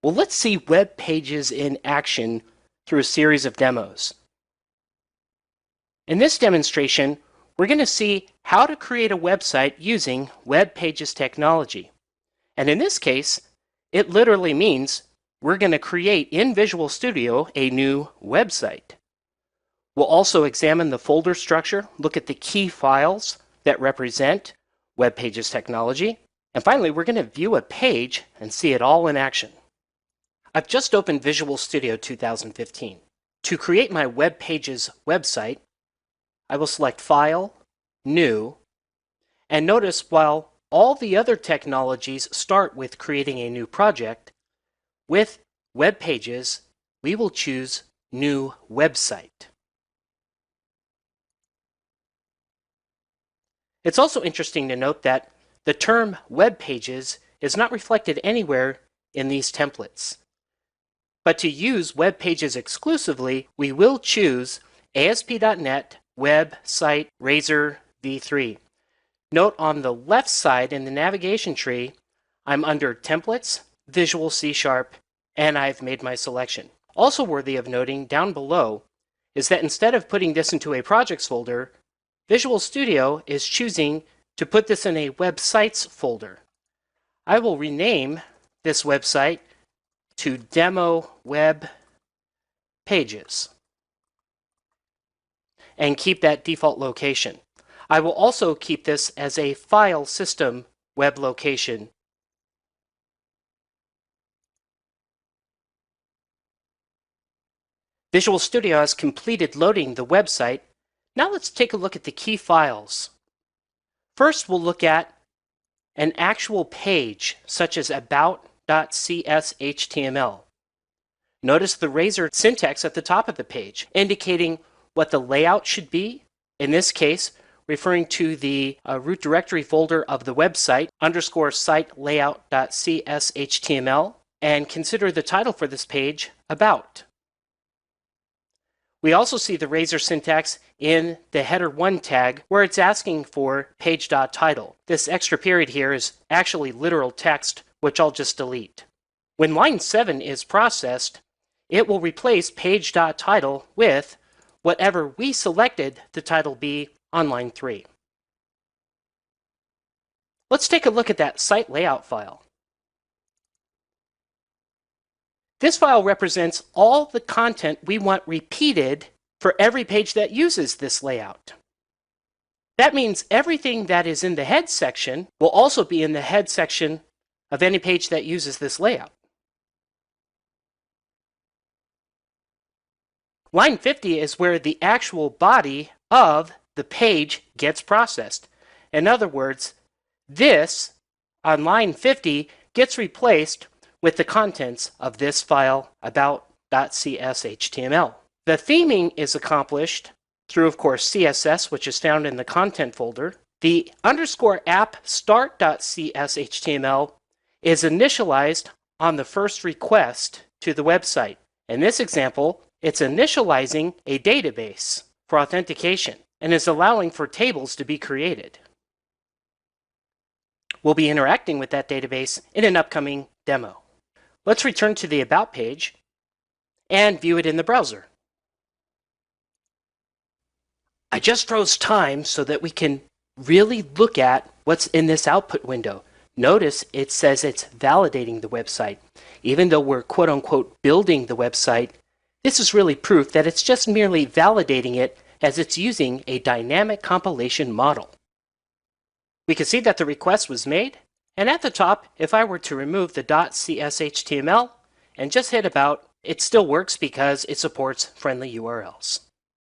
Well, let's see web pages in action through a series of demos. In this demonstration, we're going to see how to create a website using Web Pages technology. And in this case, it literally means we're going to create in Visual Studio a new website. We'll also examine the folder structure, look at the key files that represent Web Pages technology, and finally, we're going to view a page and see it all in action. I've just opened Visual Studio 2015. To create my Web Pages website, I will select File, New, and notice while all the other technologies start with creating a new project, with Web Pages, we will choose New Website. It's also interesting to note that the term Web Pages is not reflected anywhere in these templates. But to use Web Pages exclusively, we will choose ASP.NET Web Site Razor v3. Note on the left side in the navigation tree, I'm under Templates, Visual C#, and I've made my selection. Also worthy of noting down below is that instead of putting this into a projects folder, Visual Studio is choosing to put this in a websites folder. I will rename this website to Demo Web Pages and keep that default location. I will also keep this as a file system web location. Visual Studio has completed loading the website. Now let's take a look at the key files. First, we'll look at an actual page, such as about.cshtml. Notice the Razor syntax at the top of the page, indicating what the layout should be, in this case, referring to the root directory folder of the website, _site layout.cshtml, and consider the title for this page, About. We also see the Razor syntax in the header 1 tag where it's asking for page.title. This extra period here is actually literal text, which I'll just delete. When line 7 is processed, it will replace page.title with whatever we selected the title be on line 3. Let's take a look at that site layout file. This file represents all the content we want repeated for every page that uses this layout. That means everything that is in the head section will also be in the head section of any page that uses this layout. Line 50 is where the actual body of the page gets processed. In other words, this on line 50 gets replaced with the contents of this file about.cshtml. The theming is accomplished through, of course, CSS, which is found in the content folder. The _app start.cshtml is initialized on the first request to the website. In this example, it's initializing a database for authentication and is allowing for tables to be created. We'll be interacting with that database in an upcoming demo. Let's return to the About page and view it in the browser. I just froze time so that we can really look at what's in this output window. Notice it says it's validating the website. Even though we're quote-unquote building the website, this is really proof that it's just merely validating it as it's using a dynamic compilation model. We can see that the request was made, and at the top, if I were to remove the .cshtml and just hit About, it still works because it supports friendly URLs.